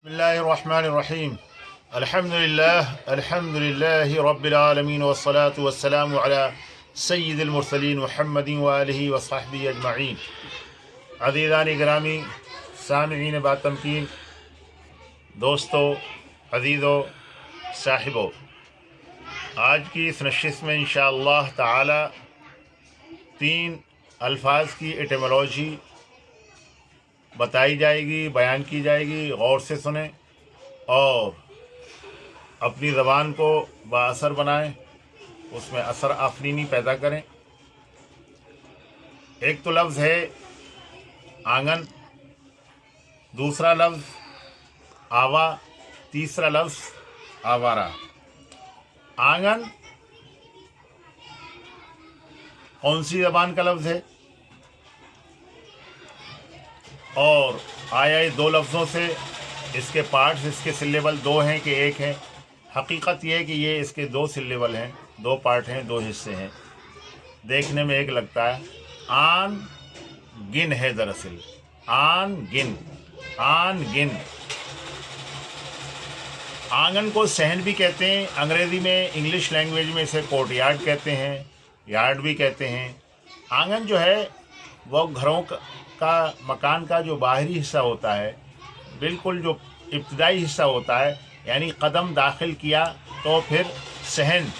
बिस्मिल्लाहिर्रहमानिर्रहीम अल्हम्दुलिल्लाहि रब्बिल आलमीन वस्सलातु वस्सलामु अला सय्यिदिल मुरसलीन मुहम्मदिन व आलिहि व सहबिहि अजमईन। अज़ीज़ान गिरामी सामिईन बातमकीन, दोस्तों, अज़ीज़ों, साहिबों, आज की इस नशिस्त में इंशाअल्लाह ताला 3 अल्फाज की एटिमोलॉजी बताई जाएगी, बयान की जाएगी। गौर से सुने और अपनी ज़बान को बाअसर बनाएं, उसमें असर आफरीनी पैदा करें। एक तो लफ्ज़ है आंगन, दूसरा लफ्ज़ आवा, तीसरा लफ्ज़ आवारा। आंगन कौन सी ज़बान का लफ्ज़ है और आया ये 2 लफ्ज़ों से? इसके पार्ट्स, इसके सिलेबल 2 हैं कि 1 है? हकीकत ये है कि ये इसके 2 सिलेबल हैं, 2 पार्ट हैं, 2 हिस्से हैं। देखने में एक लगता है। आन गिन है दरअसल, आन गिन, आन गिन। आंगन को सहन भी कहते हैं, अंग्रेज़ी में, इंग्लिश लैंग्वेज में इसे कोर्टयार्ड कहते हैं, यार्ड भी कहते हैं। आंगन जो है वो घरों का मकान का जो बाहरी हिस्सा होता है, बिल्कुल जो इब्तदाई हिस्सा होता है, यानी कदम दाखिल किया तो फिर सहन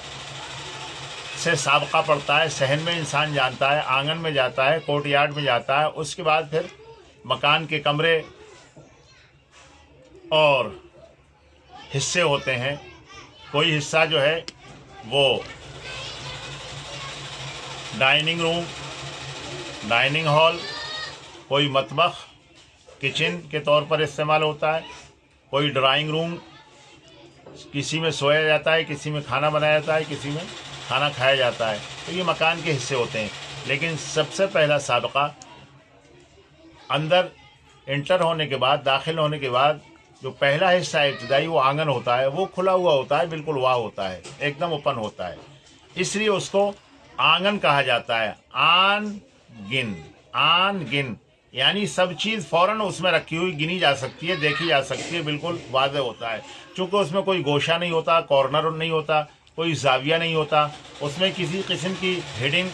से साबका पड़ता है। सहन में इंसान जानता है, आंगन में जाता है, कोर्टयार्ड में जाता है। उसके बाद फिर मकान के कमरे और हिस्से होते हैं। कोई हिस्सा जो है वो डाइनिंग रूम, डाइनिंग हॉल, कोई मतबख, किचन के तौर पर इस्तेमाल होता है, कोई ड्राइंग रूम, किसी में सोया जाता है, किसी में खाना बनाया जाता है, किसी में खाना खाया जाता है। तो ये मकान के हिस्से होते हैं। लेकिन सबसे पहला साबका अंदर इंटर होने के बाद, दाखिल होने के बाद, जो पहला हिस्सा है इब्तदाई, वो आंगन होता है। वो खुला हुआ होता है, बिल्कुल वाह होता है, एकदम ओपन होता है, इसलिए उसको आंगन कहा जाता है। आन गिन, आन गिन, यानी सब चीज़ फ़ौरन उसमें रखी हुई गिनी जा सकती है, देखी जा सकती है, बिल्कुल वाज़ेह होता है। चूँकि उसमें कोई गोशा नहीं होता, कॉर्नर नहीं होता, कोई जाविया नहीं होता, उसमें किसी किस्म की हिडिंग,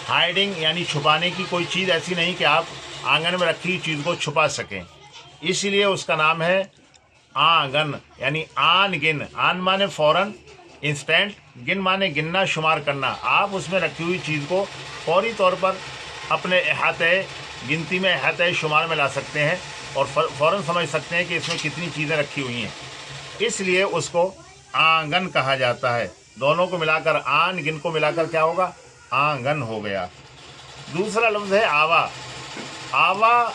हाइडिंग यानी छुपाने की कोई चीज़ ऐसी नहीं कि आप आंगन में रखी हुई चीज़ को छुपा सकें। इसलिए उसका नाम है आंगन, यानी आन गिन। आन माने फ़ौरन, इंस्टेंट, गिन माने गिनना, शुमार करना। आप उसमें रखी हुई चीज़ को फौरी तौर पर अपने अहाते गिनती में, अहाते शुमार में ला सकते हैं और फ़ौरन समझ सकते हैं कि इसमें कितनी चीज़ें रखी हुई हैं। इसलिए उसको आंगन कहा जाता है। दोनों को मिलाकर, आन गिन को मिलाकर क्या होगा? आंगन हो गया। दूसरा लफ्ज़ है आवा। आवा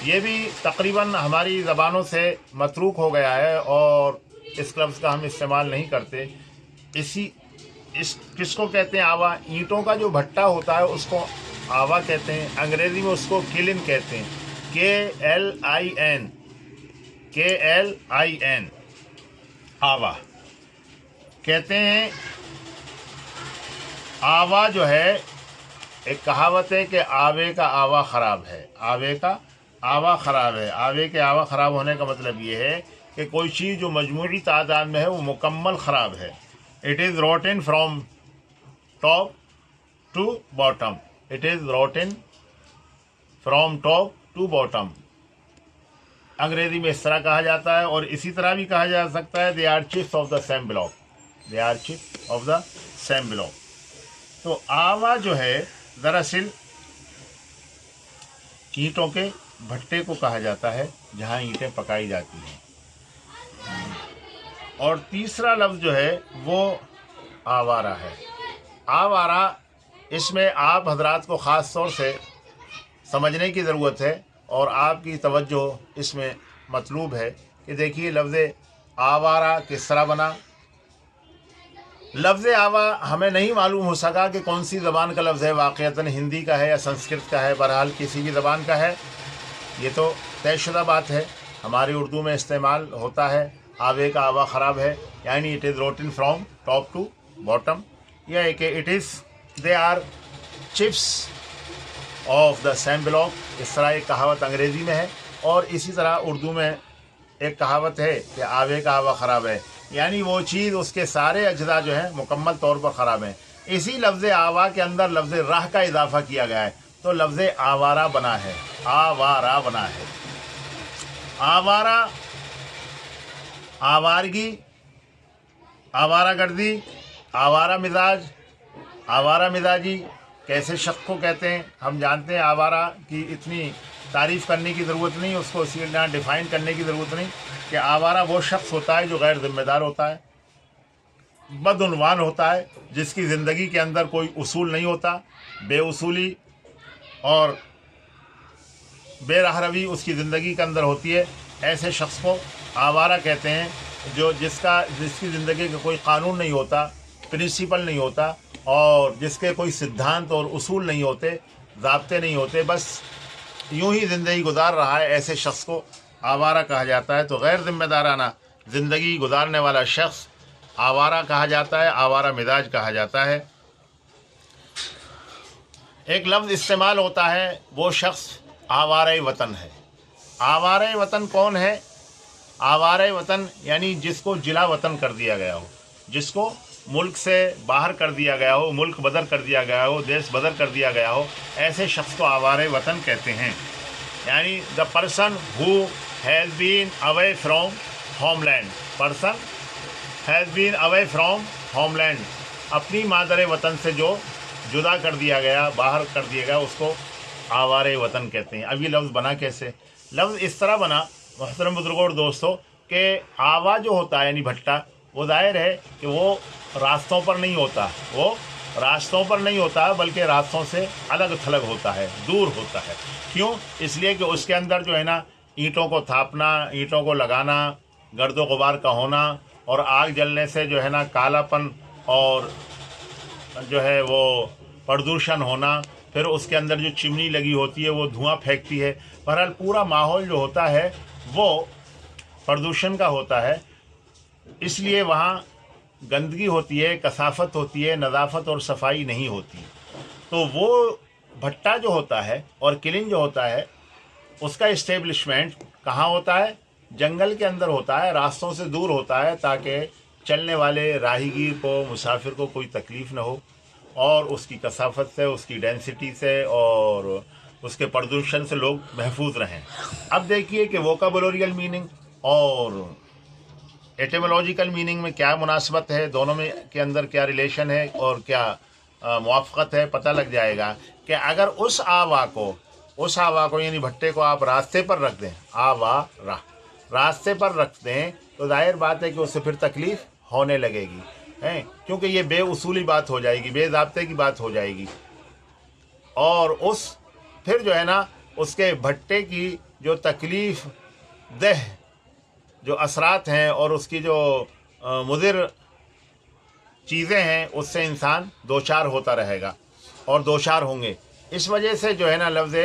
ये भी तकरीबन हमारी ज़बानों से मतरूक हो गया है और इस लफ्ज़ का हम इस्तेमाल नहीं करते। किसको कहते हैं आवा? ईंटों का जो भट्टा होता है उसको आवा कहते हैं। अंग्रेज़ी में उसको किलिन कहते हैं, KLIN, KLIN, आवा कहते हैं। आवा जो है, एक कहावत है कि आवे का आवा ख़राब है, आवे का आवा ख़राब है। आवे के आवा ख़राब होने का मतलब ये है कि कोई चीज़ जो मजमूई तादाद में है वो मुकम्मल ख़राब है। It is rotten from top to bottom, it is rotten from top to bottom. अंग्रेज़ी में इस तरह कहा जाता है। और इसी तरह भी कहा जा सकता है they are chips off the same block, they are chips off the same block. तो आवा जो है दरअसल ईंटों के भट्टे को कहा जाता है जहाँ ईंटें पकाई जाती हैं। और तीसरा लफ्ज़ जो है वो आवारा है। आवारा, इसमें आप हजरात को ख़ास तौर से समझने की ज़रूरत है और आपकी तवज्जो इसमें मतलूब है कि देखिए लफ्ज़ आवारा किस तरह बना। लफ्ज़ आवा हमें नहीं मालूम हो सका कि कौन सी ज़बान का लफ्ज़ है, वाक़ईतन हिंदी का है या संस्कृत का है, बहरहाल किसी भी ज़बान का है। ये तो तयशुदा बात है, हमारी उर्दू में इस्तेमाल होता है। आवे का आवा ख़राब है, यानी it is rotten from top to bottom. यह है कि it is they are chips off the same block. इस तरह एक कहावत अंग्रेज़ी में है اور اسی طرح اردو میں ایک کہاوت ہے کہ آوے کا آوا خراب ہے، یعنی وہ چیز اس کے سارے اجزاء جو ہیں مکمل طور پر خراب ہیں۔ اسی لفظ آوا کے اندر لفظ راہ کا اضافہ کیا گیا ہے تو لفظ آوارہ بنا ہے، آوارہ بنا ہے۔ آوارہ، آوارگی، آوارہ گردی، آوارہ مزاج، آوارہ مزاجی کیسے شخص کو کہتے ہیں ہم جانتے ہیں۔ آوارہ کی اتنی تعریف کرنے کی ضرورت نہیں، اس کو اسی طرح ڈیفائن کرنے کی ضرورت نہیں کہ آوارہ وہ شخص ہوتا ہے جو غیر ذمہ دار ہوتا ہے، بدعنوان ہوتا ہے، جس کی زندگی کے اندر کوئی اصول نہیں ہوتا، بے اصولی اور بے راہ روی اس کی زندگی کے اندر ہوتی ہے۔ ایسے شخص کو آوارہ کہتے ہیں، جس کی زندگی کا کوئی قانون نہیں ہوتا، پرنسپل نہیں ہوتا، اور جس کے کوئی سدھانت اور اصول نہیں ہوتے، ضابطے نہیں ہوتے، بس یوں ہی زندگی گزار رہا ہے، ایسے شخص کو آوارہ کہا جاتا ہے۔ تو غیر ذمہ دارانہ زندگی گزارنے والا شخص آوارہ کہا جاتا ہے، آوارہ مزاج کہا جاتا ہے۔ ایک لفظ استعمال ہوتا ہے، وہ شخص آوارہ وطن ہے۔ آوارہ وطن کون ہے؟ آوارہ وطن یعنی جس کو جلا وطن کر دیا گیا ہو، جس کو ملک سے باہر کر دیا گیا ہو، ملک بدر کر دیا گیا ہو، دیش بدر کر دیا گیا ہو، ایسے شخص کو آوارہ وطن کہتے ہیں۔ یعنی the person who has been away from homeland, person has been away from homeland, اپنی مادر وطن سے جو جدا کر دیا گیا، باہر کر دیا گیا، اس کو آوارہ وطن کہتے ہیں۔ اب یہ لفظ بنا کیسے؟ لفظ اس طرح بنا محترم بزرگوں اور دوستوں کہ آوا جو ہوتا ہے یعنی بھٹا، وہ ظاہر ہے کہ وہ راستوں پر نہیں ہوتا، وہ راستوں پر نہیں ہوتا بلکہ راستوں سے الگ تھلگ ہوتا ہے، دور ہوتا ہے۔ کیوں؟ اس لیے کہ اس کے اندر جو ہے نا اینٹوں کو تھاپنا، اینٹوں کو لگانا، گرد و غبار کا ہونا، اور آگ جلنے سے جو ہے نا کالا پن اور جو ہے وہ پردوشن ہونا، پھر اس کے اندر جو چمنی لگی ہوتی ہے وہ دھواں پھینکتی ہے۔ بہرحال پورا ماحول جو ہوتا ہے وہ پردوشن کا ہوتا ہے، اس لیے وہاں گندگی ہوتی ہے، کثافت ہوتی ہے، نظافت اور صفائی نہیں ہوتی۔ تو وہ بھٹا جو ہوتا ہے اور کلن جو ہوتا ہے، اس کا اسٹیبلشمنٹ کہاں ہوتا ہے؟ جنگل کے اندر ہوتا ہے، راستوں سے دور ہوتا ہے، تاکہ چلنے والے راہی گیر کو، مسافر کو کوئی تکلیف نہ ہو، اور اس کی کثافت سے، اس کی ڈینسٹی سے اور اس کے پردوشن سے لوگ محفوظ رہیں۔ اب دیکھیے کہ ووکیبولریل میننگ اور ایٹیمولوجیکل میننگ میں کیا مناسبت ہے، دونوں میں کے اندر کیا ریلیشن ہے اور کیا موافقت ہے، پتہ لگ جائے گا کہ اگر اس آوا کو یعنی بھٹے کو آپ راستے پر رکھ دیں، آوا راستے پر رکھ دیں، تو ظاہر بات ہے کہ اس سے پھر تکلیف ہونے لگے گی، کیونکہ یہ بے اصولی بات ہو جائے گی، بے ضابطے کی بات ہو جائے گی، اور پھر جو ہے نا اس کے بھٹے کی جو تکلیف دہ جو اثرات ہیں اور اس کی جو مضر چیزیں ہیں، اس سے انسان دوچار ہوتا رہے گا اور دوچار ہوں گے۔ اس وجہ سے جو ہے نا لفظ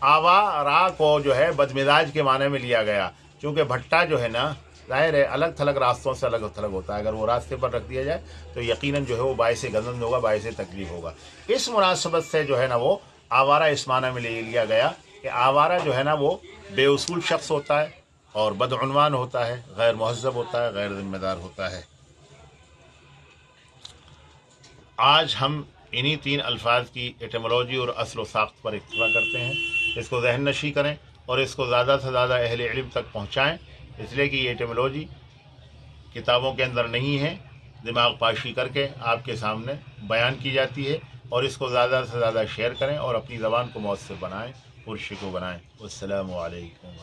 آوارہ کو جو ہے بدمزاج کے معنی میں لیا گیا، چونکہ بھٹا جو ہے نا ظاہر ہے الگ تھلگ راستوں سے الگ تھلگ ہوتا ہے، اگر وہ راستے پر رکھ دیا جائے تو یقیناً جو ہے وہ باعث غضب ہوگا، باعث تکلیف ہوگا۔ اس مناسبت سے جو ہے نا وہ آوارہ اس معنی میں لیا گیا کہ آوارہ جو ہے نا وہ بے اصول شخص ہوتا ہے اور بدعنوان ہوتا ہے، غیر مہذب ہوتا ہے، غیر ذمہ دار ہوتا ہے۔ آج ہم انہی 3 الفاظ کی ایٹیمولوجی اور اصل و ساخت پر اکتفا کرتے ہیں۔ اس کو ذہن نشی کریں اور اس کو زیادہ سے زیادہ اہل علم تک پہنچائیں، اس لیے کہ یہ ایٹیمولوجی کتابوں کے اندر نہیں ہے، دماغ پاشی کر کے آپ کے سامنے بیان کی جاتی ہے، اور اس کو زیادہ سے زیادہ شیئر کریں اور اپنی زبان کو مؤثر بنائیں، پرشکو بنائیں۔ والسلام علیکم۔